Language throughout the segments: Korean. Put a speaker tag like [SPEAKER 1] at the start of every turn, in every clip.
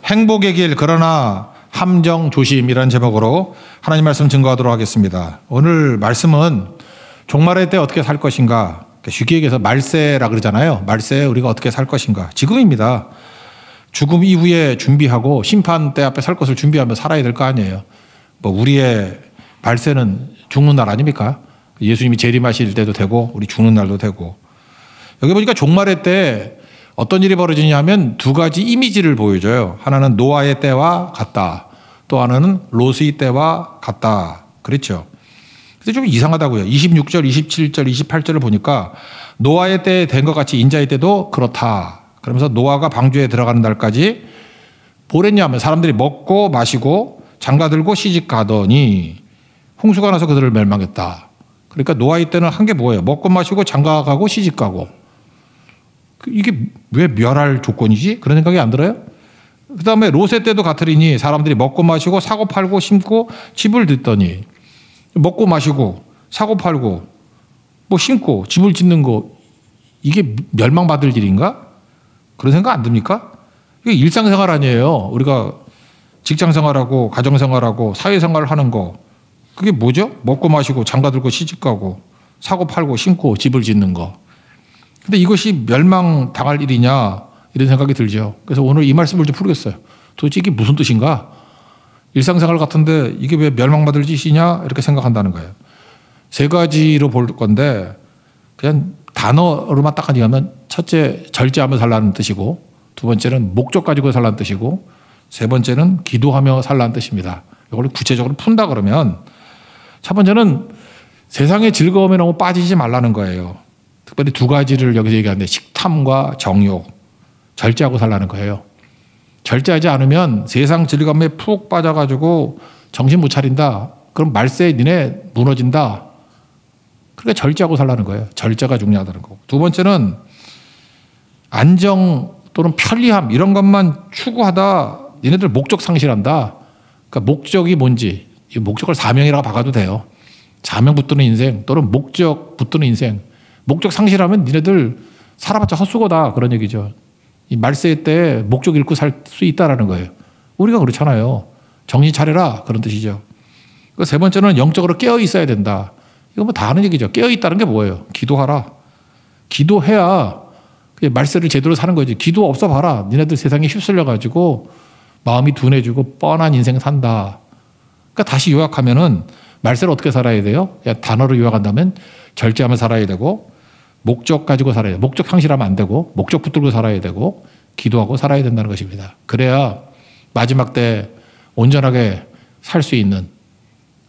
[SPEAKER 1] 행복의 길 그러나 함정 조심이라는 제목으로 하나님 말씀 증거하도록 하겠습니다. 오늘 말씀은 종말의 때 어떻게 살 것인가, 쉽게 얘기해서 말세라 그러잖아요. 말세에 우리가 어떻게 살 것인가. 지금입니다. 죽음 이후에 준비하고 심판대 앞에 살 것을 준비하며 살아야 될 거 아니에요. 뭐 우리의 말세는 죽는 날 아닙니까? 예수님이 재림하실 때도 되고 우리 죽는 날도 되고. 여기 보니까 종말의 때 어떤 일이 벌어지냐면 두 가지 이미지를 보여줘요. 하나는 노아의 때와 같다. 또 하나는 롯의 때와 같다. 그랬죠. 근데 좀 이상하다고요. 26절, 27절, 28절을 보니까 노아의 때 된 것 같이 인자의 때도 그렇다. 그러면서 노아가 방주에 들어가는 날까지 뭐랬냐면 사람들이 먹고 마시고 장가들고 시집가더니 홍수가 나서 그들을 멸망했다. 그러니까 노아의 때는 한 게 뭐예요? 먹고 마시고 장가가고 시집가고. 이게 왜 멸할 조건이지? 그런 생각이 안 들어요? 그 다음에 롯의 때도 같으리니 사람들이 먹고 마시고 사고 팔고 심고 집을 짓더니 먹고 마시고 사고 팔고 뭐 심고 집을 짓는 거 이게 멸망받을 일인가? 그런 생각 안 듭니까? 이게 일상생활 아니에요. 우리가 직장생활하고 가정생활하고 사회생활하는 거 그게 뭐죠? 먹고 마시고 장가들고 시집가고 사고 팔고 심고 집을 짓는 거. 근데 이것이 멸망당할 일이냐 이런 생각이 들죠. 그래서 오늘 이 말씀을 좀 풀겠어요. 도대체 이게 무슨 뜻인가? 일상생활 같은데 이게 왜 멸망받을 짓이냐 이렇게 생각한다는 거예요. 세 가지로 볼 건데 그냥 단어로만 딱 하면 첫째 절제하며 살라는 뜻이고 두 번째는 목적 가지고 살라는 뜻이고 세 번째는 기도하며 살라는 뜻입니다. 이걸 구체적으로 푼다 그러면 첫 번째는 세상의 즐거움에 너무 빠지지 말라는 거예요. 특별히 두 가지를 여기서 얘기하는데 식탐과 정욕, 절제하고 살라는 거예요. 절제하지 않으면 세상 즐거움에 푹 빠져가지고 정신 못 차린다. 그럼 말세에 니네 무너진다. 그러니까 절제하고 살라는 거예요. 절제가 중요하다는 거고. 두 번째는 안정 또는 편리함 이런 것만 추구하다 니네들 목적 상실한다. 그러니까 목적이 뭔지 이 목적을 사명이라고 바꿔도 돼요. 사명 붙드는 인생 또는 목적 붙드는 인생. 목적 상실하면 니네들 살아봤자 헛수고다 그런 얘기죠. 이 말세 때 목적 잃고 살 수 있다라는 거예요. 우리가 그렇잖아요. 정신 차려라 그런 뜻이죠. 세 번째는 영적으로 깨어 있어야 된다. 이거 뭐 다 아는 얘기죠. 깨어 있다는 게 뭐예요? 기도하라. 기도해야 말세를 제대로 사는 거지. 기도 없어 봐라. 니네들 세상에 휩쓸려 가지고 마음이 둔해지고 뻔한 인생 산다. 그러니까 다시 요약하면은 말세를 어떻게 살아야 돼요? 단어로 요약한다면 절제하며 살아야 되고 목적 가지고 살아야 돼요. 목적 상실하면 안 되고 목적 붙들고 살아야 되고 기도하고 살아야 된다는 것입니다. 그래야 마지막 때 온전하게 살 수 있는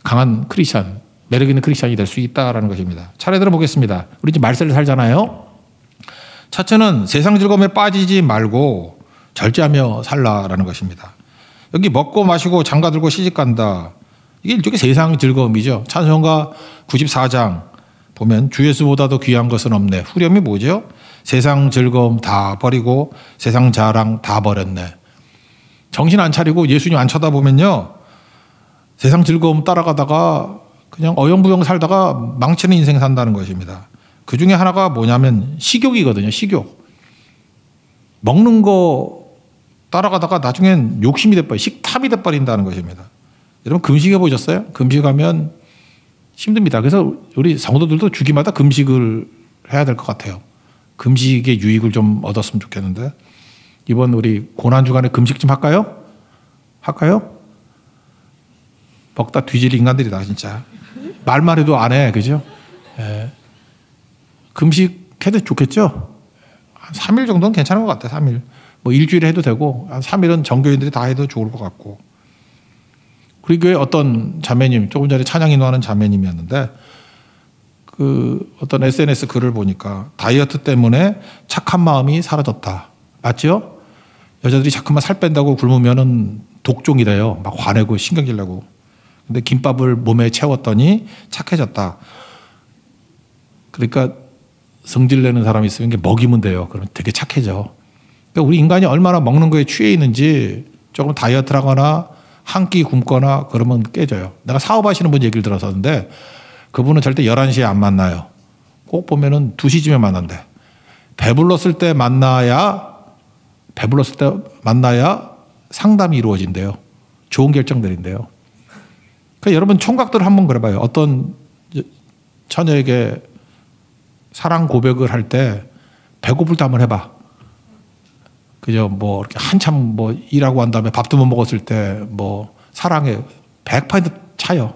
[SPEAKER 1] 강한 크리스찬, 매력 있는 크리스찬이 될 수 있다는 것입니다. 차례대로 보겠습니다. 우리 지금 말세를 살잖아요. 첫째는 세상 즐거움에 빠지지 말고 절제하며 살라라는 것입니다. 여기 먹고 마시고 장가들고 시집간다. 이게 일종의 세상 즐거움이죠. 찬송가 94장 보면 주 예수보다도 귀한 것은 없네. 후렴이 뭐죠? 세상 즐거움 다 버리고 세상 자랑 다 버렸네. 정신 안 차리고 예수님 안 쳐다보면요. 세상 즐거움 따라가다가 그냥 어영부영 살다가 망치는 인생 산다는 것입니다. 그 중에 하나가 뭐냐면 식욕이거든요. 식욕. 먹는 거 따라가다가 나중엔 욕심이 돼버려. 식탐이 돼버린다는 것입니다. 여러분 금식해 보셨어요? 금식하면 힘듭니다. 그래서 우리 성도들도 주기마다 금식을 해야 될 것 같아요. 금식의 유익을 좀 얻었으면 좋겠는데 이번 우리 고난주간에 금식 좀 할까요? 할까요? 먹다 뒤질 인간들이다 진짜. 말만 해도 안 해. 그죠? 예. 금식해도 좋겠죠? 한 3일 정도는 괜찮은 것 같아요. 3일. 뭐 일주일에 해도 되고 한 3일은 정교인들이 다 해도 좋을 것 같고. 우리 교회 어떤 자매님, 조금 전에 찬양 인도하는 자매님이었는데 그 어떤 SNS 글을 보니까 다이어트 때문에 착한 마음이 사라졌다. 맞죠? 여자들이 자꾸만 살 뺀다고 굶으면은 독종이래요. 막 화내고 신경질 내고. 근데 김밥을 몸에 채웠더니 착해졌다. 그러니까 성질 내는 사람이 있으면 먹이면 돼요. 그러면 되게 착해져. 그러니까 우리 인간이 얼마나 먹는 거에 취해 있는지 조금 다이어트를 하거나 한 끼 굶거나 그러면 깨져요. 내가 사업하시는 분 얘기를 들었었는데 그분은 절대 11시에 안 만나요. 꼭 보면은 2시쯤에 만난대. 배불렀을 때 만나야 상담이 이루어진대요. 좋은 결정들인데요. 그러니까 여러분 총각들 한번 그래봐요. 어떤 처녀에게 사랑 고백을 할 때 배고플 때 한번 해봐. 그죠? 뭐 이렇게 한참 뭐 일하고 한 다음에 밥도 못 먹었을 때 뭐 사랑에 100% 차요.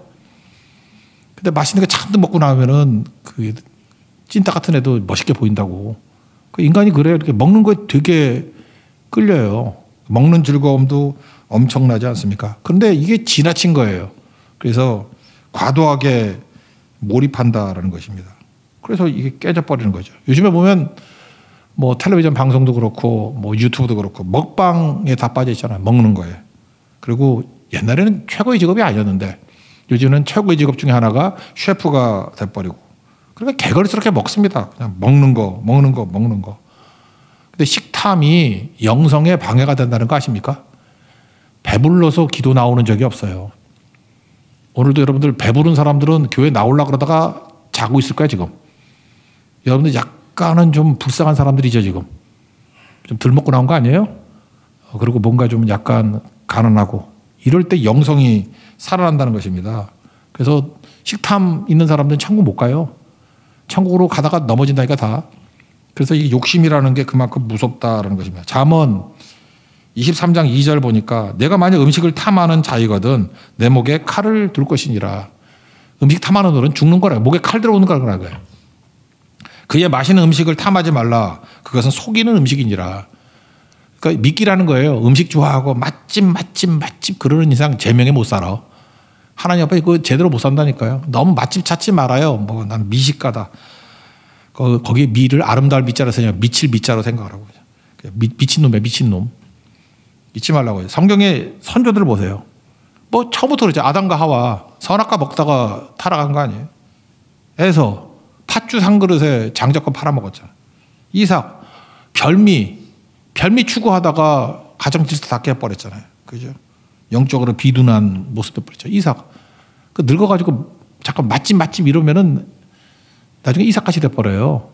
[SPEAKER 1] 근데 맛있는 거 잔뜩 먹고 나면은 그 찐따 같은 애도 멋있게 보인다고. 그 인간이 그래요. 이렇게 먹는 거에 되게 끌려요. 먹는 즐거움도 엄청나지 않습니까? 그런데 이게 지나친 거예요. 그래서 과도하게 몰입한다라는 것입니다. 그래서 이게 깨져버리는 거죠. 요즘에 보면 뭐 텔레비전 방송도 그렇고 뭐 유튜브도 그렇고 먹방에 다 빠져 있잖아요. 먹는 거에. 그리고 옛날에는 최고의 직업이 아니었는데 요즘은 최고의 직업 중에 하나가 셰프가 돼버리고 그러니까 개걸스럽게 먹습니다. 그냥 먹는 거. 근데 식탐이 영성에 방해가 된다는 거 아십니까? 배불러서 기도 나오는 적이 없어요. 오늘도 여러분들 배부른 사람들은 교회 나오려고 그러다가 자고 있을 거야 지금. 여러분들 약간은 좀 불쌍한 사람들이죠 지금. 좀 덜 먹고 나온 거 아니에요? 그리고 뭔가 좀 약간 가난하고 이럴 때 영성이 살아난다는 것입니다. 그래서 식탐 있는 사람들은 천국 못 가요. 천국으로 가다가 넘어진다니까 다. 그래서 이 욕심이라는 게 그만큼 무섭다라는 것입니다. 잠언 23장 2절 보니까 내가 만약 음식을 탐하는 자이거든 내 목에 칼을 둘 것이니라. 음식 탐하는 너는 죽는 거라. 목에 칼 들어오는 거라고요. 그의 맛있는 음식을 탐하지 말라. 그것은 속이는 음식이니라. 그러니까 미끼라는 거예요. 음식 좋아하고 맛집 그러는 이상 제명에 못 살아. 하나님 앞에 그거 제대로 못 산다니까요. 너무 맛집 찾지 말아요. 뭐 난 미식가다. 거기 미를 아름다울 미자로 생각, 미칠 미자로 생각을 하고. 미친놈이야, 미친놈. 잊지 말라고요. 성경의 선조들을 보세요. 뭐 처음부터 그러죠. 아담과 하와 선악과 먹다가 타락한 거 아니에요. 에서 팥죽 한 그릇에 장작과 팔아먹었잖아요. 이삭 별미 추구하다가 가정 질서 다 깨버렸잖아요. 그죠? 영적으로 비둔한 모습을 보였죠. 이삭 그 늙어가지고 잠깐 맛집 이러면은 나중에 이삭같이 돼버려요.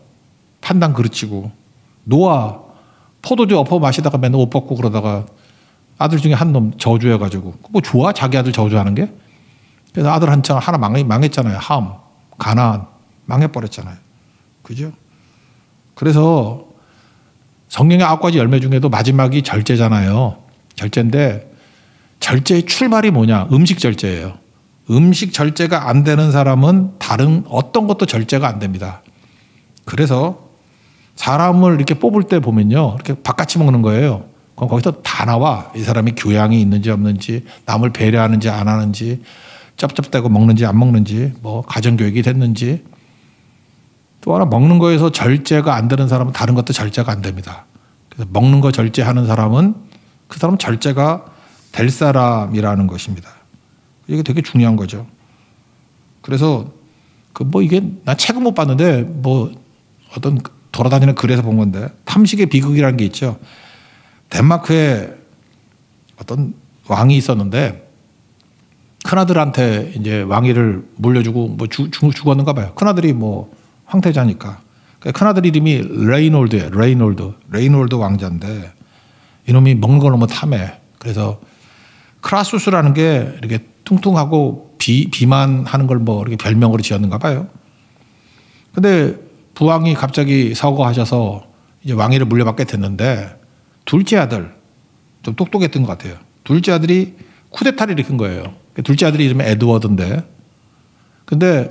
[SPEAKER 1] 판단 그르치고. 노아 포도주 엎어 마시다가 맨날 옷 벗고 그러다가 아들 중에 한 놈 저주해가지고 뭐 좋아? 자기 아들 저주하는 게? 그래서 아들 한창 하나 망했잖아요. 함, 가나안 망해버렸잖아요. 그죠? 그래서 성경의 9가지 열매 중에도 마지막이 절제잖아요. 절제인데 절제의 출발이 뭐냐? 음식 절제예요. 음식 절제가 안 되는 사람은 다른 어떤 것도 절제가 안 됩니다. 그래서 사람을 이렇게 뽑을 때 보면요. 이렇게 바깥이 먹는 거예요. 그럼 거기서 다 나와. 이 사람이 교양이 있는지 없는지, 남을 배려하는지 안 하는지, 쩝쩝대고 먹는지 안 먹는지, 뭐 가정교육이 됐는지. 또 하나 먹는 거에서 절제가 안 되는 사람은 다른 것도 절제가 안 됩니다. 그래서 먹는 거 절제하는 사람은 그 사람은 절제가 될 사람이라는 것입니다. 이게 되게 중요한 거죠. 그래서 그 뭐 이게 난 책은 못 봤는데 뭐 어떤 돌아다니는 글에서 본 건데 탐식의 비극이라는 게 있죠. 덴마크에 어떤 왕이 있었는데 큰아들한테 이제 왕위를 물려주고 뭐 죽었는가 봐요. 큰아들이 뭐 황태자니까. 큰아들 이름이 레이놀드예요. 레이놀드 왕자인데 이놈이 먹는 걸 너무 탐해. 그래서 크라수스라는 게 이렇게 퉁퉁하고 비만하는 걸 뭐 이렇게 별명으로 지었는가 봐요. 근데 부왕이 갑자기 서거하셔서 이제 왕위를 물려받게 됐는데 둘째 아들 좀 똑똑했던 것 같아요. 둘째 아들이 쿠데타를 일으킨 거예요. 둘째 아들이 이름이 에드워드인데 근데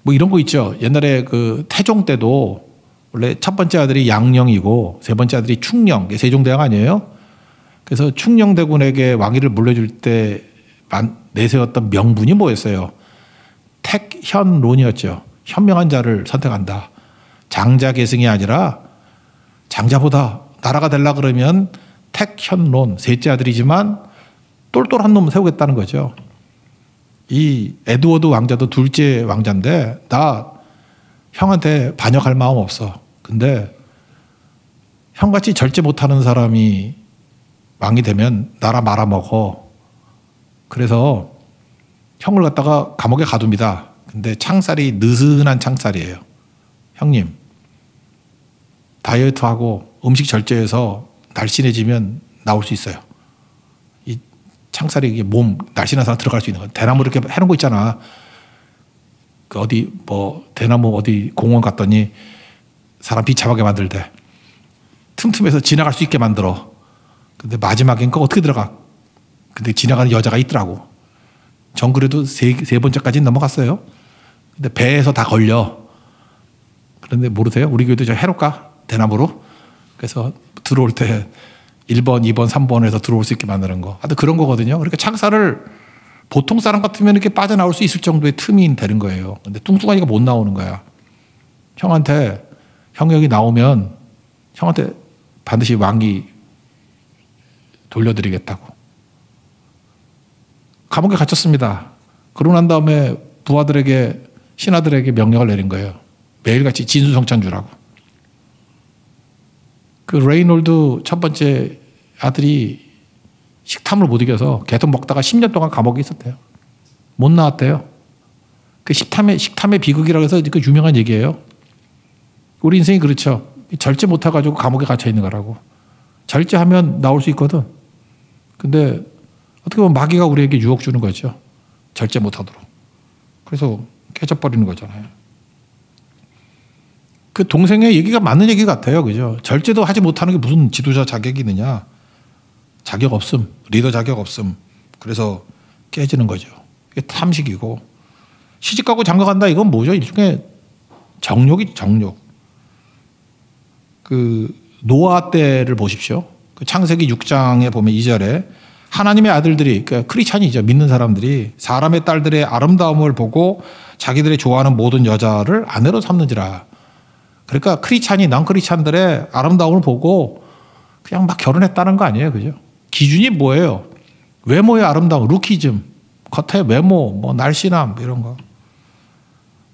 [SPEAKER 1] 뭐 이런 거 있죠. 옛날에 그 태종 때도 원래 첫 번째 아들이 양령이고 세 번째 아들이 충령, 세종대왕 아니에요? 그래서 충령대군에게 왕위를 물려줄 때 내세웠던 명분이 뭐였어요? 택현론이었죠. 현명한 자를 선택한다. 장자 계승이 아니라 장자보다 나라가 되려고 그러면 택현론, 셋째 아들이지만 똘똘한 놈 세우겠다는 거죠. 이 에드워드 왕자도 둘째 왕자인데 나 형한테 반역할 마음 없어. 근데 형같이 절제 못하는 사람이 왕이 되면 나라 말아먹어. 그래서 형을 갖다가 감옥에 가둡니다. 근데 창살이 느슨한 창살이에요. 형님 다이어트하고 음식 절제해서 날씬해지면 나올 수 있어요. 창살이 이게 몸 날씬한 사람 들어갈 수 있는 거. 대나무 이렇게 해놓은 거 있잖아. 그 어디 뭐 대나무 어디 공원 갔더니 사람 비참하게 만들대. 틈틈에서 지나갈 수 있게 만들어. 근데 마지막엔 그 어떻게 들어가? 근데 지나가는 여자가 있더라고. 전 그래도 세 번째까지는 넘어갔어요. 근데 배에서 다 걸려. 그런데 모르세요? 우리 교회도 저 해놓을까? 대나무로. 그래서 들어올 때 1번, 2번, 3번에서 들어올 수 있게 만드는 거. 하여튼 그런 거거든요. 그러니까 창살을 보통 사람 같으면 이렇게 빠져나올 수 있을 정도의 틈이 되는 거예요. 근데 뚱뚱하니까 못 나오는 거야. 형한테, 형 여기 나오면 형한테 반드시 왕이 돌려드리겠다고. 감옥에 갇혔습니다. 그러고 난 다음에 부하들에게, 신하들에게 명령을 내린 거예요. 매일같이 진수성찬 주라고. 그 레이놀드 첫 번째 아들이 식탐을 못 이겨서 계속 먹다가 10년 동안 감옥에 있었대요. 못 나왔대요. 그 식탐의 비극이라고 해서 그 유명한 얘기예요. 우리 인생이 그렇죠. 절제 못 해가지고 감옥에 갇혀 있는 거라고. 절제하면 나올 수 있거든. 근데 어떻게 보면 마귀가 우리에게 유혹 주는 거죠. 절제 못 하도록. 그래서 깨져버리는 거잖아요. 그 동생의 얘기가 맞는 얘기 같아요. 그죠? 절제도 하지 못하는 게 무슨 지도자 자격이 있느냐. 자격 없음. 리더 자격 없음. 그래서 깨지는 거죠. 이게 탐식이고. 시집가고 장가간다 이건 뭐죠? 일종의 정욕이 정욕. 그 노아 때를 보십시오. 그 창세기 6장에 보면 2절에 하나님의 아들들이, 그러니까 크리스찬이죠. 믿는 사람들이 사람의 딸들의 아름다움을 보고 자기들이 좋아하는 모든 여자를 아내로 삼는지라. 그러니까 크리스찬이 넌크리스찬들의 아름다움을 보고 그냥 막 결혼했다는 거 아니에요. 그죠? 기준이 뭐예요? 외모의 아름다움, 루키즘, 겉의 외모, 뭐 날씬함 이런 거.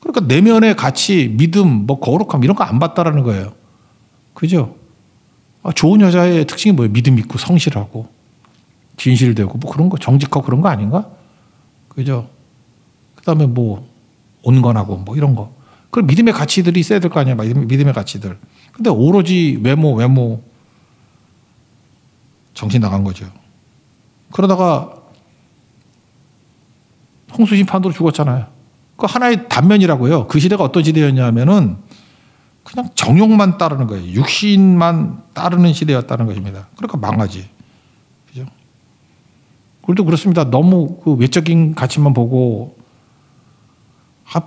[SPEAKER 1] 그러니까 내면의 가치, 믿음, 뭐 거룩함 이런 거 안 봤다라는 거예요. 그죠? 좋은 여자의 특징이 뭐예요? 믿음 있고 성실하고 진실되고 뭐 그런 거, 정직하고 그런 거 아닌가? 그죠? 그다음에 뭐 온건하고 뭐 이런 거. 그 믿음의 가치들이 있어야 될 거 아니야? 믿음의 가치들. 근데 오로지 외모 정신 나간 거죠. 그러다가 홍수 심판으로 죽었잖아요. 그 하나의 단면이라고요. 그 시대가 어떤 시대였냐면은 그냥 정욕만 따르는 거예요. 육신만 따르는 시대였다는 것입니다. 그러니까 망하지. 그죠? 우리도 그렇습니다. 너무 그 외적인 가치만 보고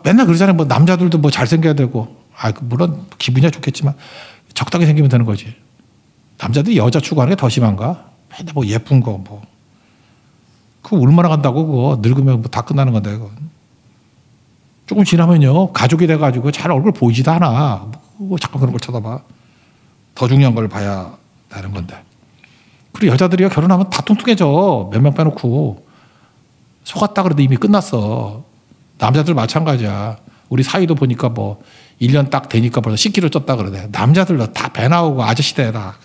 [SPEAKER 1] 맨날 그러잖아요. 뭐 남자들도 뭐 잘생겨야 되고, 물론 기분이야 좋겠지만 적당히 생기면 되는 거지. 남자들이 여자 추구하는 게 더 심한가? 맨날 뭐 예쁜 거 뭐. 그거 얼마나 간다고 그거. 늙으면 뭐 다 끝나는 건데 그거. 조금 지나면요. 가족이 돼가지고 잘 얼굴 보이지도 않아. 뭐 자꾸 그런 걸 쳐다봐. 더 중요한 걸 봐야 되는 건데. 그리고 여자들이요. 결혼하면 다 뚱뚱해져. 몇 명 빼놓고. 속았다 그래도 이미 끝났어. 남자들 마찬가지야. 우리 사이도 보니까 뭐 1년 딱 되니까 벌써 10kg 쪘다 그러네. 남자들도 다 배 나오고 아저씨 되다.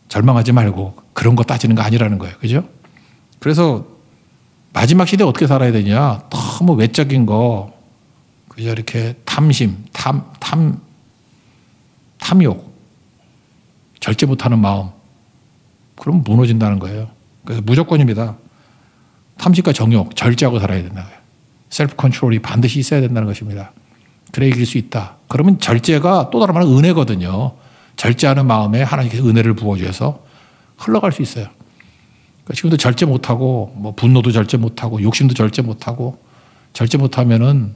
[SPEAKER 1] 절망하지 말고 그런 거 따지는 거 아니라는 거예요. 그죠? 그래서 마지막 시대에 어떻게 살아야 되냐. 너무 외적인 거, 그죠? 이렇게 탐심, 탐욕, 절제 못하는 마음. 그럼 무너진다는 거예요. 그래서 무조건입니다. 탐식과 정욕, 절제하고 살아야 된다는 거예요. 셀프 컨트롤이 반드시 있어야 된다는 것입니다. 그래 이길 수 있다. 그러면 절제가 또 다른 말은 은혜거든요. 절제하는 마음에 하나님께서 은혜를 부어주셔서 흘러갈 수 있어요. 그러니까 지금도 절제 못하고, 뭐 분노도 절제 못하고, 욕심도 절제 못하고, 절제 못하면은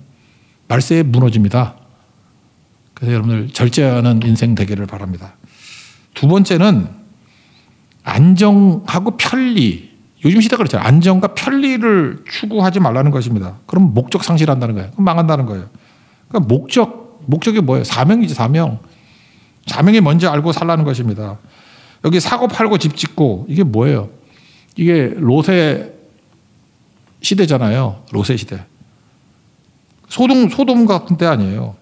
[SPEAKER 1] 말세에 무너집니다. 그래서 여러분들 절제하는 인생 되기를 바랍니다. 두 번째는 안정하고 편리. 요즘 시대가 그렇잖아요. 안정과 편리를 추구하지 말라는 것입니다. 그럼 목적 상실한다는 거예요. 그럼 망한다는 거예요. 그러니까 목적이 뭐예요? 사명이지, 사명. 사명이 뭔지 알고 살라는 것입니다. 여기 사고 팔고 집 짓고 이게 뭐예요? 이게 로세 시대잖아요. 로세 시대. 소돔 같은 때 아니에요.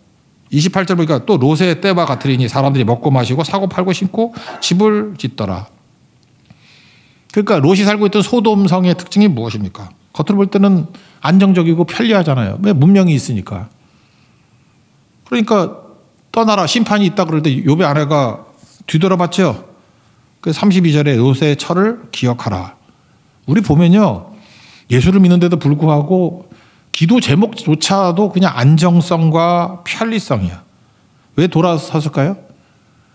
[SPEAKER 1] 28절 보니까 또 로세의 때와 같으리니 사람들이 먹고 마시고 사고 팔고 신고 집을 짓더라. 그러니까 롯이 살고 있던 소돔성의 특징이 무엇입니까? 겉으로 볼 때는 안정적이고 편리하잖아요. 왜? 문명이 있으니까. 그러니까 떠나라 심판이 있다 그럴 때 욥의 아내가 뒤돌아봤죠. 그 32절에 요새의 철을 기억하라. 우리 보면요. 예수를 믿는데도 불구하고 기도 제목조차도 그냥 안정성과 편리성이야. 왜 돌아섰을까요?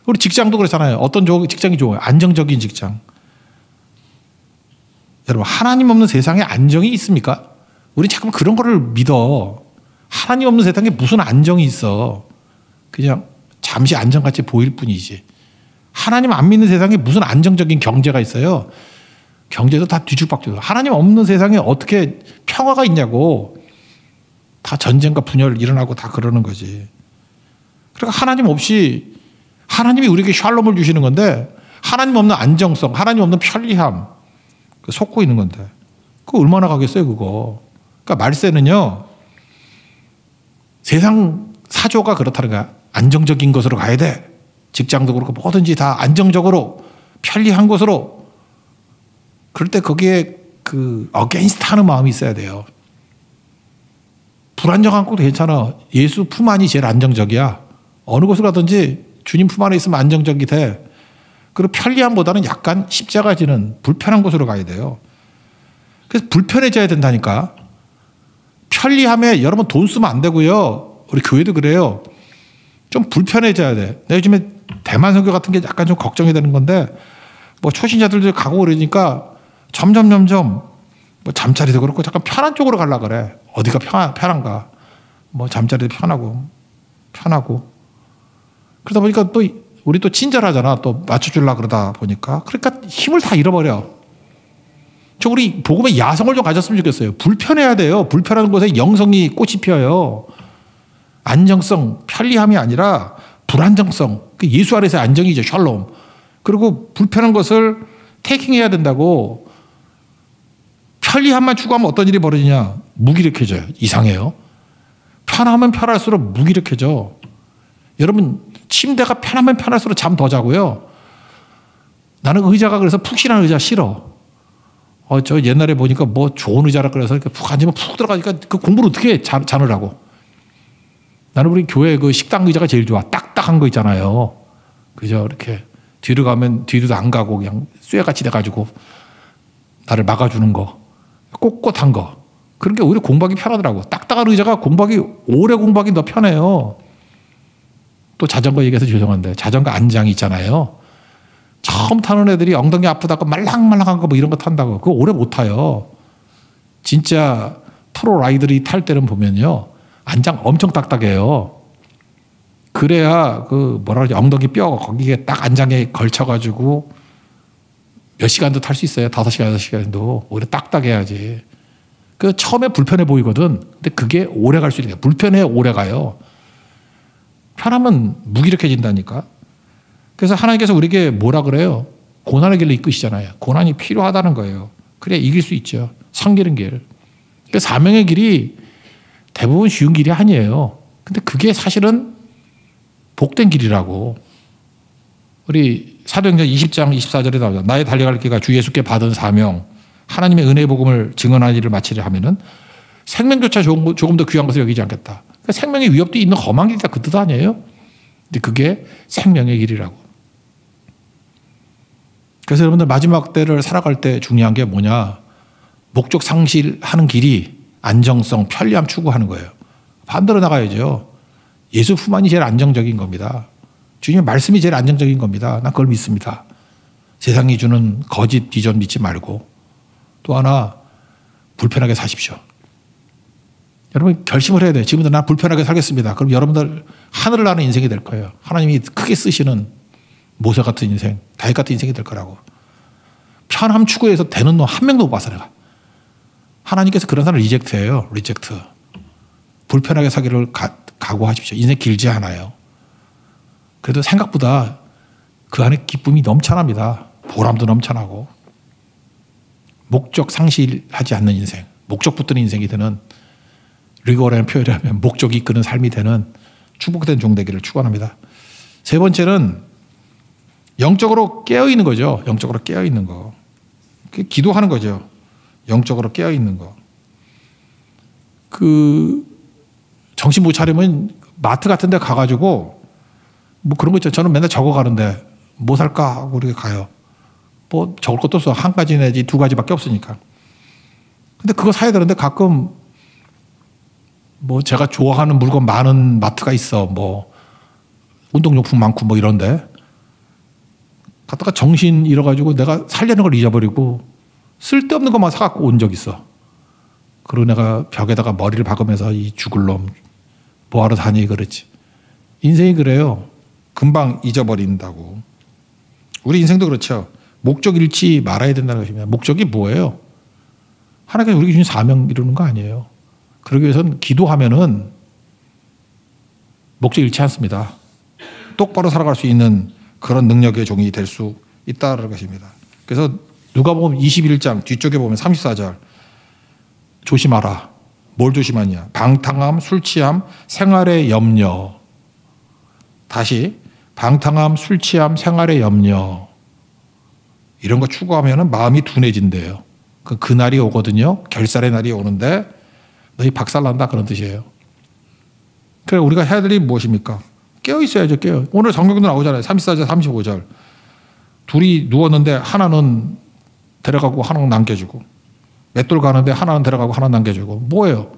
[SPEAKER 1] 우리 직장도 그렇잖아요. 어떤 직장이 좋아요? 안정적인 직장. 여러분, 하나님 없는 세상에 안정이 있습니까? 우리 잠깐 그런 거를 믿어. 하나님 없는 세상에 무슨 안정이 있어. 그냥 잠시 안정같이 보일 뿐이지. 하나님 안 믿는 세상에 무슨 안정적인 경제가 있어요. 경제도 다 뒤죽박죽. 하나님 없는 세상에 어떻게 평화가 있냐고. 다 전쟁과 분열 일어나고 다 그러는 거지. 그러니까 하나님 없이 하나님이 우리에게 샬롬을 주시는 건데 하나님 없는 안정성, 하나님 없는 편리함 속고 있는 건데 그거 얼마나 가겠어요 그거. 그러니까 말세는요. 세상 사조가 그렇다는 거야. 안정적인 것으로 가야 돼. 직장도 그렇고 뭐든지 다 안정적으로 편리한 것으로. 그럴 때 거기에 그 어게인스트 하는 마음이 있어야 돼요. 불안정한 것도 괜찮아. 예수 품 안이 제일 안정적이야. 어느 곳을 가든지 주님 품 안에 있으면 안정적이 돼. 그리고 편리함보다는 약간 십자가 지는 불편한 곳으로 가야 돼요. 그래서 불편해져야 된다니까. 편리함에 여러분 돈 쓰면 안 되고요. 우리 교회도 그래요. 좀 불편해져야 돼. 내가 요즘에 대만 선교 같은 게 약간 좀 걱정이 되는 건데 뭐 초신자들도 가고 그러니까 점점 뭐 잠자리도 그렇고 잠깐 편한 쪽으로 가려고 그래. 어디가 편한가. 뭐 잠자리도 편하고 그러다 보니까 또 우리 또 친절하잖아. 또 맞춰주려고 그러다 보니까. 그러니까 힘을 다 잃어버려. 저 우리 복음의 야성을 좀 가졌으면 좋겠어요. 불편해야 돼요. 불편한 곳에 영성이 꽃이 피어요. 안정성, 편리함이 아니라 불안정성. 그 예수 안에서의 안정이죠. 샬롬. 그리고 불편한 것을 테이킹해야 된다고. 편리함만 추구하면 어떤 일이 벌어지냐. 무기력해져요. 이상해요. 편하면 편할수록 무기력해져. 여러분 침대가 편하면 편할수록 잠 더 자고요. 나는 의자가 그래서 푹신한 의자 싫어. 저 옛날에 보니까 뭐 좋은 의자라 그래서 이렇게 푹 앉으면 푹 들어가니까 그 공부를 어떻게 해? 자느라고. 나는 우리 교회 그 식당 의자가 제일 좋아. 딱딱한 거 있잖아요. 그죠? 이렇게 뒤로 가면 뒤로도 안 가고 그냥 쇠같이 돼가지고 나를 막아주는 거. 꼿꼿한 거. 그런 게 오히려 공부하기 편하더라고. 딱딱한 의자가 오래 공부하기 더 편해요. 또 자전거 얘기해서 죄송한데 자전거 안장이 있잖아요. 처음 타는 애들이 엉덩이 아프다고 말랑말랑한 거 뭐 이런 거 탄다고. 그거 오래 못 타요. 진짜 프로 라이더들이 탈 때는 보면요. 안장 엄청 딱딱해요. 그래야 그 뭐라 그러지 엉덩이 뼈가 거기에 딱 안장에 걸쳐가지고 몇 시간도 탈 수 있어요. 5시간, 6시간도. 오히려 딱딱해야지. 그 처음에 불편해 보이거든. 근데 그게 오래 갈 수 있는 거예요. 불편해 오래 가요. 편하면 무기력해진다니까. 그래서 하나님께서 우리에게 뭐라 그래요? 고난의 길로 이끄시잖아요. 고난이 필요하다는 거예요. 그래야 이길 수 있죠. 섬기는 길. 그러니까 사명의 길이 대부분 쉬운 길이 아니에요. 근데 그게 사실은 복된 길이라고. 우리 사도행전 20장 24절에 나오죠. 나의 달려갈 길과 주 예수께 받은 사명, 하나님의 은혜의 복음을 증언하는 일을 마치려 하면은 생명조차 조금 더 귀한 것을 여기지 않겠다. 그러니까 생명의 위협도 있는 험한 길이다 그 뜻 아니에요? 근데 그게 생명의 길이라고. 그래서 여러분들 마지막 때를 살아갈 때 중요한 게 뭐냐? 목적 상실하는 길이 안정성, 편리함 추구하는 거예요. 반대로 나가야죠. 예수 품만이 제일 안정적인 겁니다. 주님의 말씀이 제일 안정적인 겁니다. 난 그걸 믿습니다. 세상이 주는 거짓 비전 믿지 말고. 또 하나 불편하게 사십시오. 여러분 결심을 해야 돼요. 지금부터 난 불편하게 살겠습니다. 그럼 여러분들 하늘을 나는 인생이 될 거예요. 하나님이 크게 쓰시는 모세 같은 인생, 다윗 같은 인생이 될 거라고. 편함 추구해서 되는 놈 한 명도 못 봤어 내가. 하나님께서 그런 사람을 리젝트해요. 리젝트. 불편하게 사기를 각오하십시오. 인생 길지 않아요. 그래도 생각보다 그 안에 기쁨이 넘쳐납니다. 보람도 넘쳐나고. 목적 상실하지 않는 인생, 목적 붙드는 인생이 되는, 리거라는 표현을 하면 목적이 이끄는 삶이 되는 축복된 종 되기를 축원합니다. 세 번째는 영적으로 깨어있는 거죠. 영적으로 깨어있는 거. 기도하는 거죠. 영적으로 깨어있는 거. 정신 못 차리면 마트 같은 데 가가지고 뭐 그런 거 있죠. 저는 맨날 적어가는데 뭐 살까 하고 이렇게 가요. 뭐 적을 것도 없어. 한 가지 내지 두 가지밖에 없으니까. 근데 그거 사야 되는데 가끔 뭐 제가 좋아하는 물건 많은 마트가 있어. 뭐 운동용품 많고 뭐 이런데 갔다가 정신 잃어가지고 내가 살려는 걸 잊어버리고 쓸데없는 것만 사갖고 온 적 있어. 그리고 내가 벽에다가 머리를 박으면서 이 죽을 놈 뭐하러 사니 그랬지. 인생이 그래요. 금방 잊어버린다고. 우리 인생도 그렇죠. 목적 잃지 말아야 된다는 것입니다. 목적이 뭐예요? 하나님께서 우리에게 주신 사명 이루는 거 아니에요. 그러기 위해서는 기도하면은 목적 잃지 않습니다. 똑바로 살아갈 수 있는 그런 능력의 종이 될 수 있다는 것입니다. 그래서 누가복음 21장 뒤쪽에 보면 34절 조심하라. 뭘 조심하냐? 방탕함, 술 취함, 생활의 염려. 다시 방탕함, 술 취함, 생활의 염려. 이런 거 추구하면 마음이 둔해진대요. 그 날이 오거든요. 결살의 날이 오는데 너희 박살난다 그런 뜻이에요. 그래 우리가 해야 될 일이 무엇입니까? 깨어 있어야죠. 깨어. 오늘 성경도 나오잖아요. 34절 35절. 둘이 누웠는데 하나는 데려가고 하나는 남겨주고 맷돌 가는데 하나는 데려가고 하나는 남겨주고 뭐예요?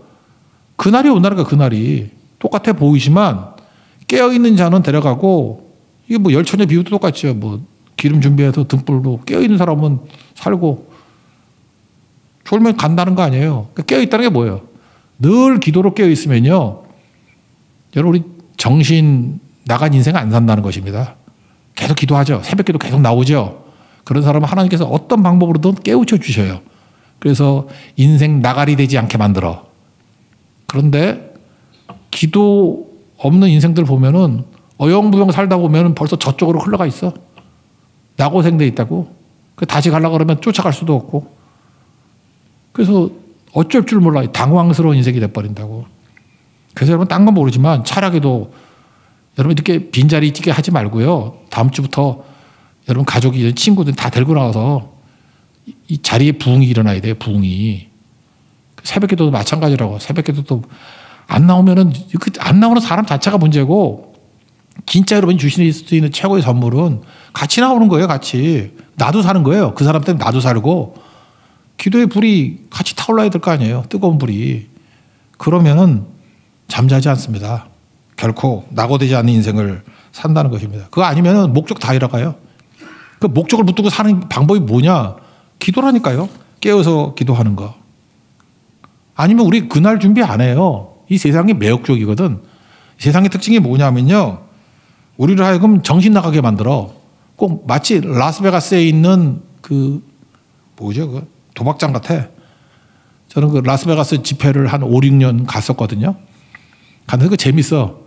[SPEAKER 1] 그날이 온다니까. 그날이 똑같아 보이지만 깨어있는 자는 데려가고 이게 뭐 열처녀 비유도 똑같죠. 뭐 기름 준비해서 등불로 깨어있는 사람은 살고 졸면 간다는 거 아니에요. 그러니까 깨어있다는 게 뭐예요? 늘 기도로 깨어있으면요. 여러분 우리 정신 나간 인생 안 산다는 것입니다. 계속 기도하죠. 새벽기도 계속 나오죠. 그런 사람은 하나님께서 어떤 방법으로든 깨우쳐 주셔요. 그래서 인생 나가리 되지 않게 만들어. 그런데 기도 없는 인생들 보면은 어영부영 살다 보면은 벌써 저쪽으로 흘러가 있어. 낙오생돼 있다고. 다시 가려고 그러면 쫓아갈 수도 없고. 그래서 어쩔 줄 몰라. 당황스러운 인생이 돼버린다고. 그래서 여러분 딴 건 모르지만 차라리도 여러분 이렇게 빈자리 뛰게 하지 말고요. 다음 주부터 여러분 가족이 친구들 다 데리고 나와서 이 자리에 부흥이 일어나야 돼요. 부흥이. 새벽기도도 마찬가지라고. 새벽기도도 안 나오면은 안 나오는 사람 자체가 문제고 진짜 여러분이 주실 수 있는 최고의 선물은 같이 나오는 거예요. 같이. 나도 사는 거예요. 그 사람 때문에 나도 살고 기도의 불이 같이 타올라야 될 거 아니에요. 뜨거운 불이. 그러면은 잠자지 않습니다. 결코 낙오되지 않는 인생을 산다는 것입니다. 그거 아니면 목적 다 잃어가요. 그 목적을 붙들고 사는 방법이 뭐냐? 기도라니까요. 깨어서 기도하는 거. 아니면 우리 그날 준비 안 해요. 이 세상이 매혹적이거든. 세상의 특징이 뭐냐면요. 우리를 하여금 정신 나가게 만들어. 꼭 마치 라스베가스에 있는 그 뭐죠? 그 도박장 같아. 저는 그 라스베가스 집회를 한 5, 6년 갔었거든요. 갔는데 그 재밌어.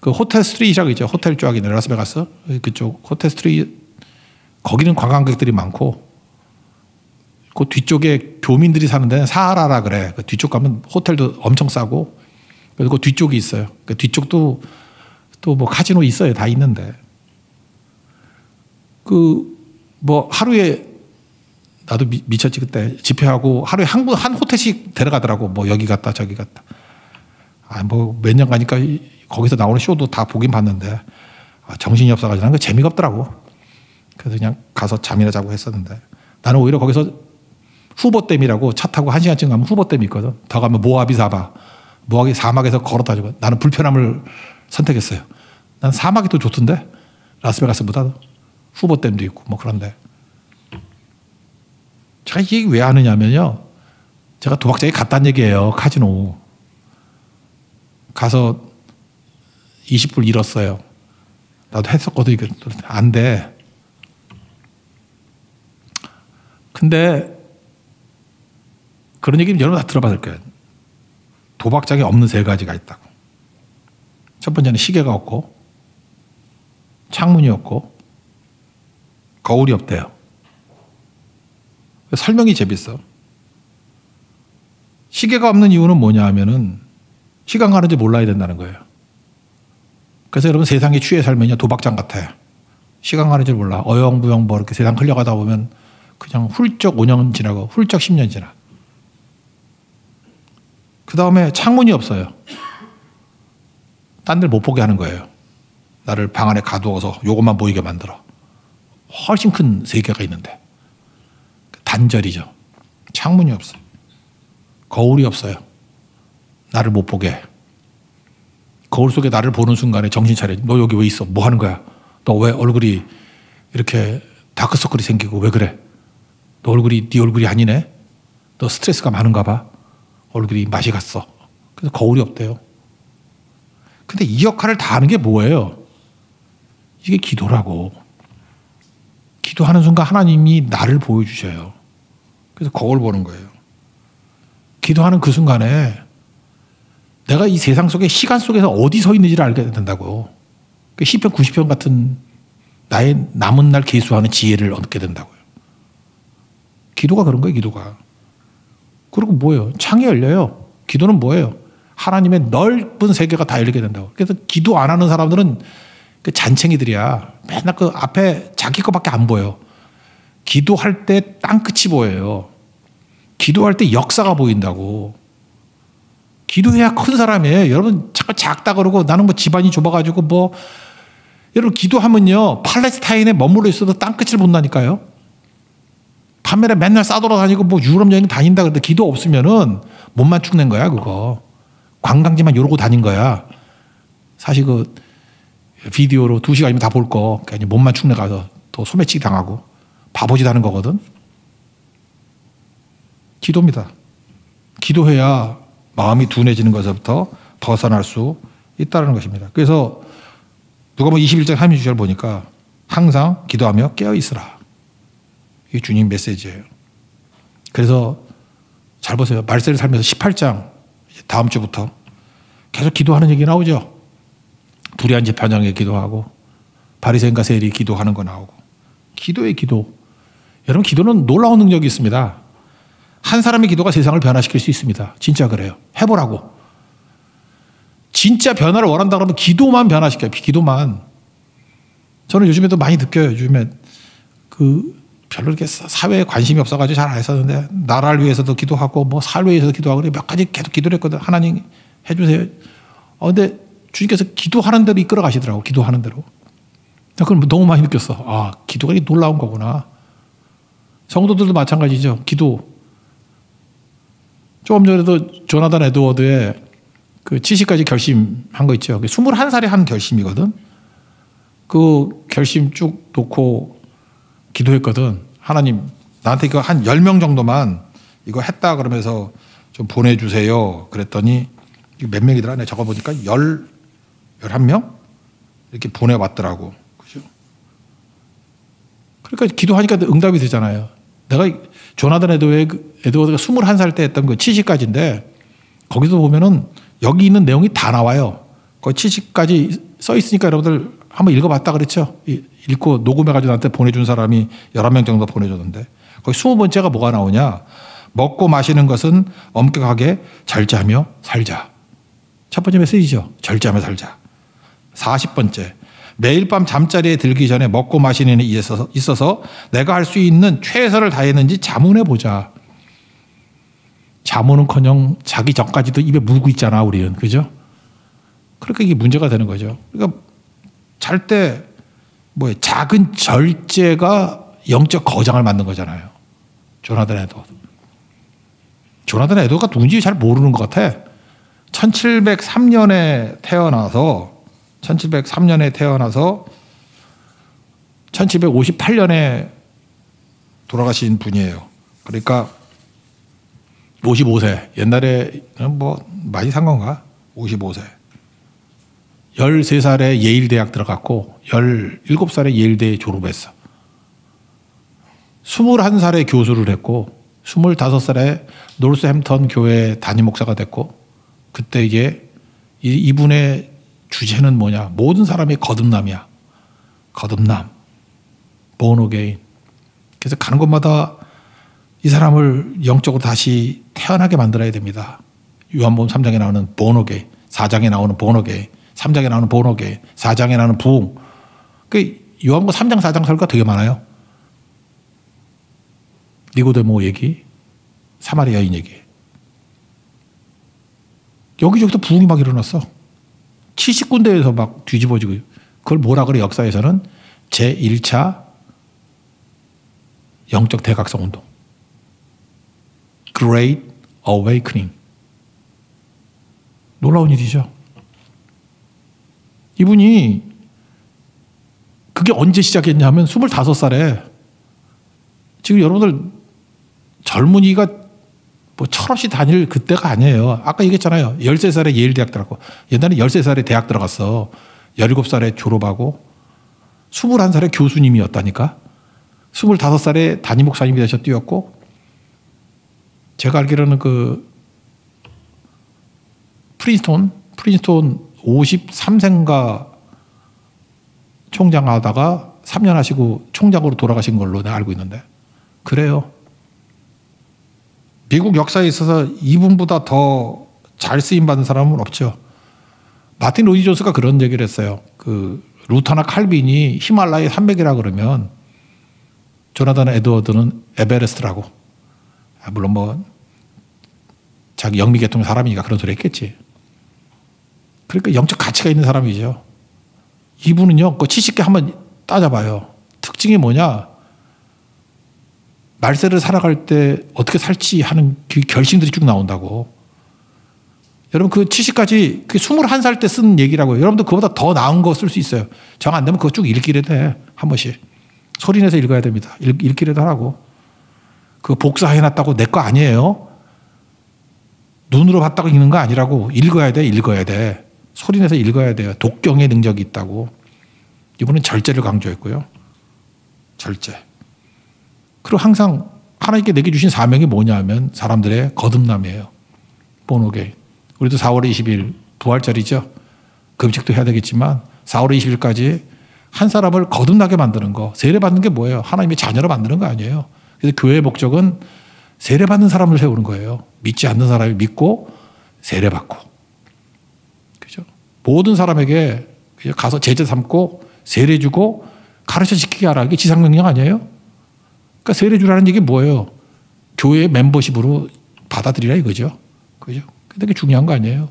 [SPEAKER 1] 그 호텔 스트리트라고 있죠. 호텔 쫙 있는 라스베가스. 그쪽 호텔 스트리트. 거기는 관광객들이 많고 그 뒤쪽에 교민들이 사는 데는 사하라라 그래. 그 뒤쪽 가면 호텔도 엄청 싸고 그리고 그 뒤쪽이 있어요. 그 뒤쪽도 또 뭐 카지노 있어요. 다 있는데 그 뭐 하루에 나도 미쳤지 그때 집회하고 하루에 한 호텔씩 데려가더라고. 뭐 여기 갔다 저기 갔다. 뭐 몇 년 가니까 거기서 나오는 쇼도 다 보긴 봤는데 정신이 없어가지고 그 재미가 없더라고. 그래서 그냥 가서 잠이나 자고 했었는데 나는 오히려 거기서 후보댐이라고 차 타고 1시간쯤 가면 후보댐이 있거든. 더 가면 모아비 사바. 모아비 사막에서 걸어 다니고 나는 불편함을 선택했어요. 난 사막이 더 좋던데 라스베가스보다 후보댐도 있고 뭐 그런데 제가 이 얘기 왜 하느냐면요. 제가 도박장에 갔다는 얘기예요. 카지노. 가서 20불 잃었어요. 나도 했었거든. 이거 안 돼. 근데 그런 얘기는 여러분 다 들어봤을 거예요. 도박장에 없는 세 가지가 있다고. 첫 번째는 시계가 없고 창문이 없고 거울이 없대요. 설명이 재밌어. 시계가 없는 이유는 뭐냐 하면은 시간 가는지 몰라야 된다는 거예요. 그래서 여러분 세상에 취해 살면요 도박장 같아요. 시간 가는 줄 몰라. 어영부영 뭐 이렇게 세상 흘려가다 보면 그냥 훌쩍 5년 지나고 훌쩍 10년 지나. 그 다음에 창문이 없어요. 딴 데를 못 보게 하는 거예요. 나를 방 안에 가두어서 요것만 보이게 만들어. 훨씬 큰 세계가 있는데. 관절이죠. 창문이 없어요. 거울이 없어요. 나를 못 보게. 거울 속에 나를 보는 순간에 정신 차려. 너 여기 왜 있어? 뭐 하는 거야? 너 왜 얼굴이 이렇게 다크서클이 생기고 왜 그래? 너 얼굴이 네 얼굴이 아니네? 너 스트레스가 많은가 봐. 얼굴이 맛이 갔어. 그래서 거울이 없대요. 근데 이 역할을 다 하는 게 뭐예요? 이게 기도라고. 기도하는 순간 하나님이 나를 보여주셔요. 그래서 거울 보는 거예요. 기도하는 그 순간에 내가 이 세상 속에 시간 속에서 어디 서 있는지를 알게 된다고. 시편 90편 같은 나의 남은 날 계수하는 지혜를 얻게 된다고요. 기도가 그런 거예요. 기도가. 그리고 뭐예요? 창이 열려요. 기도는 뭐예요? 하나님의 넓은 세계가 다 열리게 된다고. 그래서 기도 안 하는 사람들은 그 잔챙이들이야. 맨날 그 앞에 자기 거밖에 안 보여. 기도할 때 땅끝이 보여요. 기도할 때 역사가 보인다고. 기도해야 큰 사람이에요. 여러분 자꾸 작다 그러고 나는 뭐 집안이 좁아가지고 뭐 여러분 기도하면요 팔레스타인에 머물러 있어도 땅끝을 본다니까요. 판매를 맨날 싸돌아다니고 뭐 유럽 여행 다닌다 그러는데 기도 없으면은 몸만 축낸 거야 그거. 관광지만 요러고 다닌 거야. 사실 그 비디오로 2시간이면 다 볼 거. 그러니까 몸만 축내 가서 또 소매치기 당하고 바보짓 하는 거거든. 기도입니다. 기도해야 마음이 둔해지는 것부터 벗어날 수 있다는 것입니다. 그래서 누가복음 21장 36절 보니까 항상 기도하며 깨어 있으라. 이게 주님 메시지예요. 그래서 잘 보세요. 말세를 살면서 18장 다음 주부터 계속 기도하는 얘기 나오죠. 두리안 재판장에 기도하고 바리새인과 세리 기도하는 거 나오고. 기도의 기도. 여러분 기도는 놀라운 능력이 있습니다. 한 사람의 기도가 세상을 변화시킬 수 있습니다. 진짜 그래요. 해보라고. 진짜 변화를 원한다 그러면 기도만 변화시켜요. 기도만. 저는 요즘에도 많이 느껴요. 요즘에 그 별로 이렇게 사회에 관심이 없어가지고 잘 안 했었는데 나라를 위해서도 기도하고 뭐 사회를 위해서도 기도하고 몇 가지 계속 기도를 했거든. 하나님 해주세요. 근데 주님께서 기도하는 대로 이끌어 가시더라고. 기도하는 대로. 그걸 너무 많이 느꼈어. 아, 기도가 이렇게 놀라운 거구나. 성도들도 마찬가지죠. 기도. 조금 전에도 조나단 에드워드의 그 70가지 결심한 거 있죠. 21살에 한 결심이거든. 그 결심 쭉 놓고 기도했거든. 하나님, 나한테 이거 한 10명 정도만 이거 했다 그러면서 좀 보내주세요. 그랬더니 몇 명이더라? 내가 적어보니까 11명? 이렇게 보내왔더라고. 그죠? 그러니까 기도하니까 응답이 되잖아요. 내가 조나단 에드워드가 21살 때 했던 그 70가지인데 거기서 보면은 여기 있는 내용이 다 나와요. 거기 70가지 써 있으니까 여러분들 한번 읽어봤다 그랬죠? 읽고 녹음해가지고 나한테 보내준 사람이 11명 정도 보내줬는데 거기 20번째가 뭐가 나오냐? 먹고 마시는 것은 엄격하게 절제하며 살자. 첫 번째 메시지죠. 절제하며 살자. 40번째. 매일 밤 잠자리에 들기 전에 먹고 마시는 일에 있어서 내가 할 수 있는 최선을 다했는지 자문해 보자. 자문은커녕 자기 전까지도 입에 물고 있잖아, 우리는. 그죠? 그러니까 이게 문제가 되는 거죠. 그러니까 잘 때 뭐 작은 절제가 영적 거장을 만든 거잖아요. 조나단 에드워드. 조나단 에드워드가 누군지 잘 모르는 것 같아. 1703년에 태어나서 1758년에 돌아가신 분이에요. 그러니까 55세. 옛날에 뭐 많이 산 건가? 55세. 13살에 예일대학 들어갔고 17살에 예일대에 졸업했어. 21살에 교수를 했고 25살에 노스햄턴 교회 담임 목사가 됐고 그때 이게 이분의 주제는 뭐냐? 모든 사람이 거듭남이야. 거듭남. born again. 그래서 가는 곳마다 이 사람을 영적으로 다시 태어나게 만들어야 됩니다. 요한복음 3장에 나오는 born again, 4장에 나오는 born again, 3장에 나오는 born again, 4장에 나오는 부흥. 그 요한복음 3장, 4장 설교가 되게 많아요. 니고데모 얘기, 사마리아 여인 얘기. 여기저기서 부흥이 막 일어났어. 70군데에서 막 뒤집어지고. 그걸 뭐라 그래 역사에서는 제1차 영적 대각성 운동. Great Awakening. 놀라운 일이죠. 이분이 그게 언제 시작했냐 하면 25살에 지금 여러분들 젊은이가 뭐 철없이 다닐 그때가 아니에요. 아까 얘기했잖아요. 13살에 예일대학 들어갔고 옛날에 13살에 대학 들어갔어. 17살에 졸업하고 21살에 교수님이었다니까. 25살에 담임 목사님이 되셔 뛰었고 제가 알기로는 그 프린스톤 53세인가 총장 하다가 3년 하시고 총장으로 돌아가신 걸로 내가 알고 있는데 그래요. 미국 역사에 있어서 이분보다 더 잘 쓰임받은 사람은 없죠. 마틴 로이 존스가 그런 얘기를 했어요. 그 루터나 칼빈이 히말라야 산맥이라 그러면 조나단 에드워드는 에베레스트라고. 물론 뭐 자기 영미계통 사람이니까 그런 소리 했겠지. 그러니까 영적 가치가 있는 사람이죠. 이분은요, 그 70개 한번 따져봐요. 특징이 뭐냐? 말세를 살아갈 때 어떻게 살지 하는 그 결심들이 쭉 나온다고. 여러분 그 70까지 그 21살 때 쓴 얘기라고요. 여러분도 그보다 더 나은 거 쓸 수 있어요. 정 안 되면 그거 쭉 읽기라도 해. 한 번씩. 소리내서 읽어야 됩니다. 읽기라도 하라고. 그거 복사해놨다고 내 거 아니에요. 눈으로 봤다고 읽는 거 아니라고. 읽어야 돼. 소리내서 읽어야 돼요. 독경의 능력이 있다고. 이분은 절제를 강조했고요. 절제. 그리고 항상 하나님께 내게 주신 사명이 뭐냐 하면 사람들의 거듭남이에요. 본오게. 우리도 4월 20일 부활절이죠. 금식도 해야 되겠지만 4월 20일까지 한 사람을 거듭나게 만드는 거. 세례받는 게 뭐예요? 하나님의 자녀로 만드는 거 아니에요. 그래서 교회의 목적은 세례받는 사람을 세우는 거예요. 믿지 않는 사람이 믿고 세례받고. 그죠? 모든 사람에게 가서 제자 삼고 세례 주고 가르쳐 지키게 하라. 이게 지상명령 아니에요? 그러니까 세례 주라는 얘기 뭐예요? 교회의 멤버십으로 받아들이라 이거죠. 그죠? 근데 그게 중요한 거 아니에요?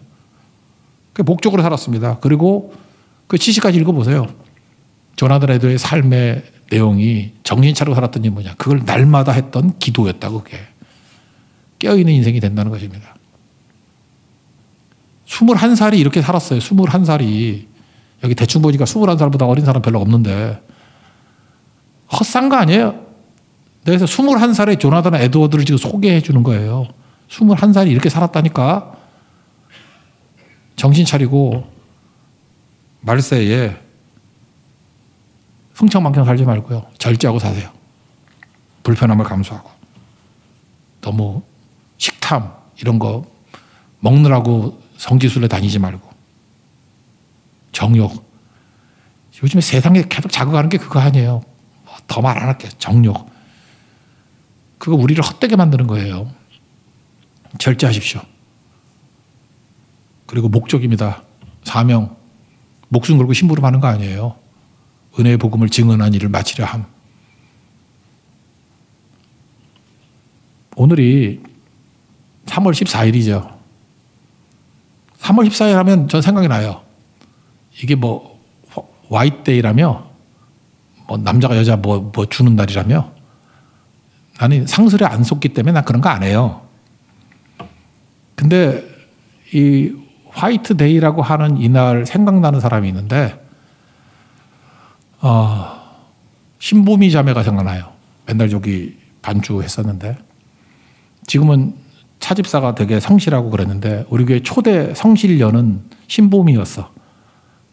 [SPEAKER 1] 그 목적으로 살았습니다. 그리고 그 70까지 읽어보세요. 조나단 에드의 삶의 내용이 정신 차리고 살았던 게 뭐냐. 그걸 날마다 했던 기도였다고 그게. 깨어있는 인생이 된다는 것입니다. 21살이 이렇게 살았어요. 21살이. 여기 대충 보니까 21살보다 어린 사람 별로 없는데 헛산 거 아니에요? 그래서 21살의 조나단 에드워드를 지금 소개해 주는 거예요. 21살이 이렇게 살았다니까. 정신 차리고 말세에 흥청망청 살지 말고요. 절제하고 사세요. 불편함을 감수하고. 너무 식탐 이런 거 먹느라고 성지순례 다니지 말고. 정욕. 요즘에 세상에 계속 자극하는 게 그거 아니에요. 더 말 안 할게요. 정욕. 그거 우리를 헛되게 만드는 거예요. 절제하십시오. 그리고 목적입니다. 사명. 목숨 걸고 심부름하는 거 아니에요. 은혜의 복음을 증언한 일을 마치려 함. 오늘이 3월 14일이죠. 3월 14일 하면 전 생각이 나요. 이게 뭐 화이트데이라며 뭐 남자가 여자 뭐 주는 날이라며 나는 상술에 안 속기 때문에 난 그런 거 안 해요. 근데 이 화이트데이라고 하는 이날 생각나는 사람이 있는데 신보미 자매가 생각나요. 맨날 저기 반주했었는데 지금은 차집사가 되게 성실하고 그랬는데 우리 교회 초대 성실녀는 신보미였어.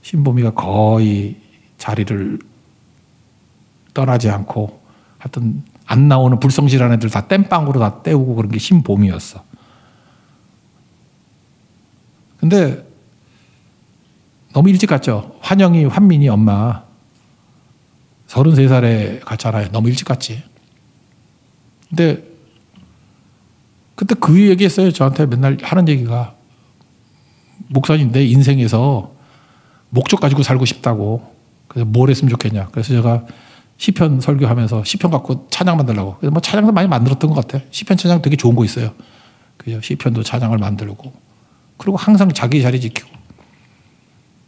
[SPEAKER 1] 신보미가 거의 자리를 떠나지 않고 하여튼 안 나오는 불성실한 애들 다 땜빵으로 다 때우고 그런 게 신보미였어. 근데 너무 일찍 갔죠. 환민이 엄마 33살에 갔잖아요. 너무 일찍 갔지. 근데 그때 그 얘기했어요. 저한테 맨날 하는 얘기가 목사님 내 인생에서 목적 가지고 살고 싶다고. 그래서 뭘 했으면 좋겠냐. 그래서 제가 시편 설교하면서 시편 갖고 찬양 만들려고. 그래서 뭐 찬양도 많이 만들었던 것 같아요. 시편 찬양 되게 좋은 거 있어요. 그죠? 시편도 찬양을 만들고. 그리고 항상 자기 자리 지키고.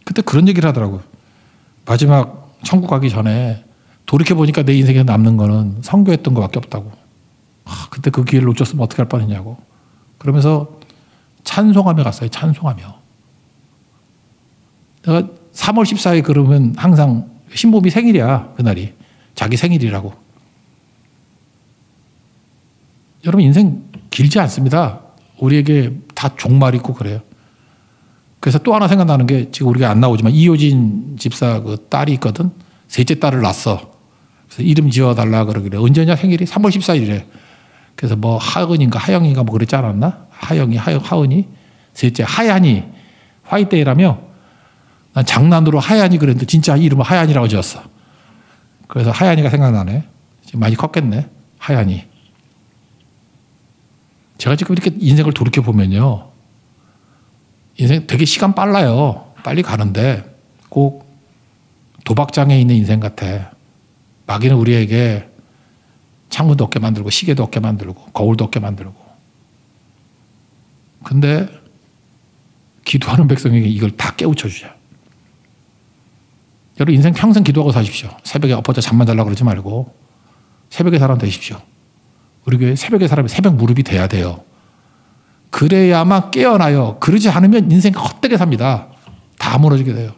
[SPEAKER 1] 그때 그런 얘기를 하더라고요. 마지막 천국 가기 전에 돌이켜보니까 내 인생에 남는 거는 선교했던 것밖에 없다고. 그때 그 기회를 놓쳤으면 어떻게 할 뻔했냐고. 그러면서 찬송하며 갔어요. 찬송하며. 내가 3월 14일 그러면 항상 신부미 생일이야. 그날이. 자기 생일이라고. 여러분 인생 길지 않습니다. 우리에게 다 종말 있고 그래요. 그래서 또 하나 생각나는 게 지금 우리가 안 나오지만 이효진 집사 그 딸이 있거든. 셋째 딸을 낳았어. 그래서 이름 지어달라 그러길래 언제냐 생일이? 3월 14일이래. 그래서 뭐 하은인가 하영이가 뭐 그랬지 않았나? 하영이, 하은이, 셋째 하얀이, 화이트데이라며 난 장난으로 하얀이 그랬는데 진짜 이름을 하얀이라고 지었어. 그래서 하얀이가 생각나네. 지금 많이 컸겠네. 하얀이. 제가 지금 이렇게 인생을 돌이켜보면요. 인생 되게 시간 빨라요. 빨리 가는데 꼭 도박장에 있는 인생 같아. 마귀는 우리에게 창문도 없게 만들고 시계도 없게 만들고 거울도 없게 만들고. 근데 기도하는 백성에게 이걸 다 깨우쳐 주자. 여러분 인생 평생 기도하고 사십시오. 새벽에 엎어져 잠만 자려고 그러지 말고 새벽에 사람 되십시오. 우리 교회 새벽에 사람이 새벽 무릎이 돼야 돼요. 그래야만 깨어나요. 그러지 않으면 인생 헛되게 삽니다. 다 무너지게 돼요.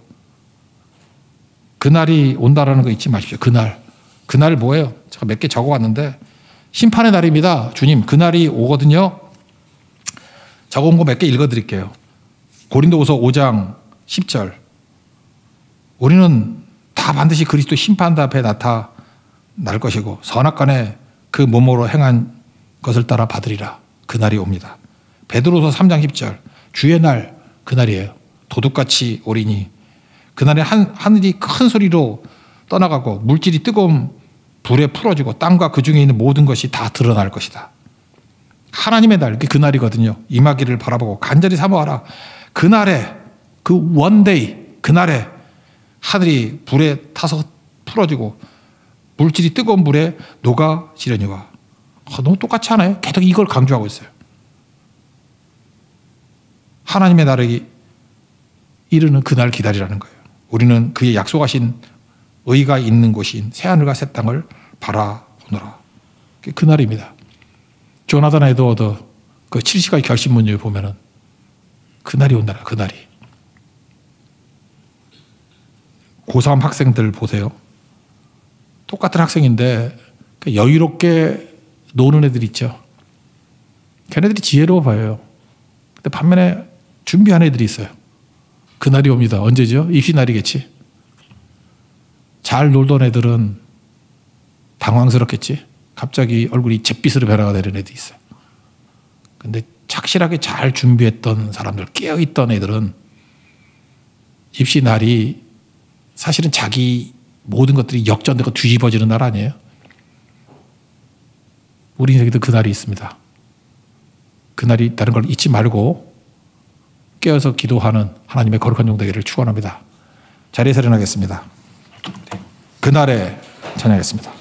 [SPEAKER 1] 그날이 온다라는 거 잊지 마십시오. 그날 뭐예요? 제가 몇 개 적어왔는데 심판의 날입니다. 주님 그날이 오거든요. 적어온 거 몇 개 읽어드릴게요. 고린도후서 5장 10절. 우리는 다 반드시 그리스도 심판대 앞에 나타날 것이고 선악간에 그 몸으로 행한 것을 따라 받으리라. 그날이 옵니다. 베드로서 3장 10절. 주의 날 그날이에요. 도둑같이 오리니 그날에 하늘이 큰 소리로 떠나가고 물질이 뜨거운 불에 풀어지고 땅과 그 중에 있는 모든 것이 다 드러날 것이다. 하나님의 날, 그날이거든요. 임하기를 바라보고 간절히 사모하라. 그날에 그 원데이 그날에 하늘이 불에 타서 풀어지고 물질이 뜨거운 불에 녹아지려니와. 너무 똑같지 않아요? 계속 이걸 강조하고 있어요. 하나님의 날이 이르는 그날 기다리라는 거예요. 우리는 그의 약속하신 의가 있는 곳인 새하늘과 새 땅을 바라보노라. 그날입니다. 조나단 에드워드 그 7시간의 결심문을 보면은 그날이 온다. 그날이. 고3 학생들 보세요. 똑같은 학생인데 여유롭게 노는 애들 있죠. 걔네들이 지혜로워 보여요. 근데 반면에 준비한 애들이 있어요. 그날이 옵니다. 언제죠? 입시날이겠지. 잘 놀던 애들은 당황스럽겠지. 갑자기 얼굴이 잿빛으로 변화가 되는 애들이 있어요. 근데 착실하게 잘 준비했던 사람들, 깨어있던 애들은 입시날이 사실은 자기 모든 것들이 역전되고 뒤집어지는 날 아니에요? 우리 인생에도 그날이 있습니다. 그날이 있다는 걸 잊지 말고 깨어서 기도하는 하나님의 거룩한 종 되기를 축원합니다. 자리에서 일어나겠습니다. 그날에 찬양하겠습니다.